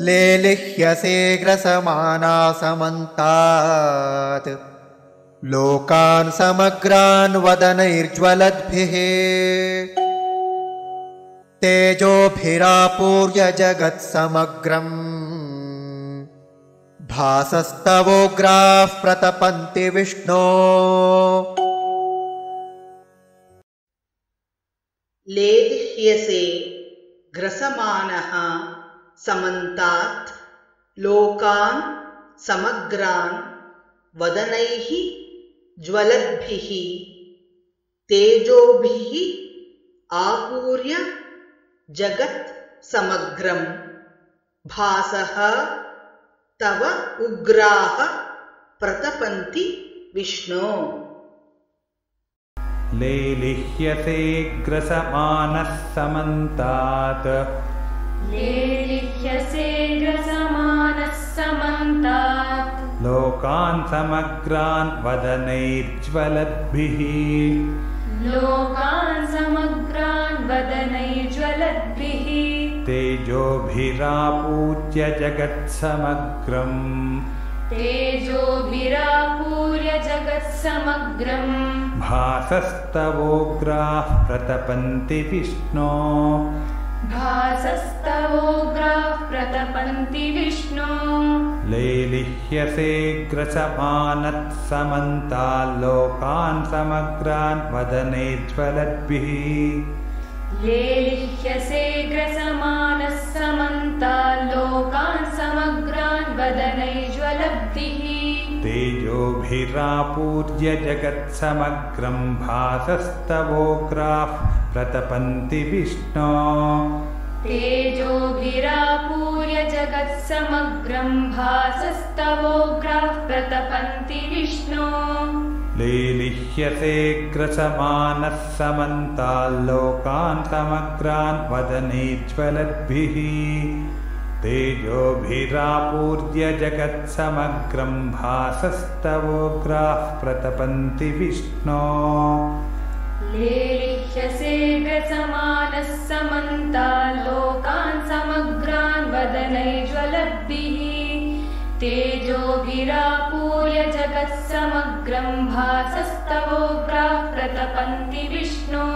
लेलिह्यसे ग्रसमाना समन्तात् लोकान् समग्रान् वदनैर्ज्वलद्भिः तेजोभिरापूर्य जगत्समग्रम् भासस्तवोग्राः प्रतपन्ति विष्णो। लेलिह्यसे ग्रसमानः समन्तात् लोकान् समग्रान् वदनैः ज्वलद्भिः तेजोभिः आपूर्य जगत् समग्रम् भासः तव उग्राः प्रतपन्ति विष्णो। लेलिह्यसे ग्रसमानः समन्तात् लेलिह्यसे ग्रसमानः समन्तात् लोकान् समग्रान् वदनैर्ज्वलद्भिः लोकान् समग्रान् वदनैर्ज्वलद्भिः तेजोभिरापूर्य जगत्समग्रम् तेजोभिरापूर्य जगत्समग्रम् भासस्तवोग्राः प्रतपन्ति विष्णो। भासस्तवोग्राः प्रतपन्ति विष्णो। लेलिह्यसे ग्रसमानः समन्तात् लोकान् समग्रान् वदनैर्ज्वलद्भिः लेलिह्यसे ग्रसमानः समन्तात् लोकान् समग्रान् वदनैर्ज्वलद्भिः तेजोभिरापूर्य जगत्समग्रम् भासस्तवोग्राः प्रतपन्ति विष्णो। तेजोभिरापूर्य जगत्समग्रम् भासस्तवोग्राः प्रतपन्ति विष्णो। लेलिह्यसे ग्रसमानः समन्तात् लोकान् समग्रान् वदनैर्ज्वलद्भिः तेजोभिरापूर्य जगत्समग्रम् भासस्तवोग्राः प्रतपन्ति विष्णो। लेलिह्यसे ग्रसमानः समन्तात् लोकान् समग्रान् वदनैर्ज्वलद्भिः तेजोभिरापूर्य जगत्समग्रम् भासस्तवोग्राः प्रतपन्ति विष्णो।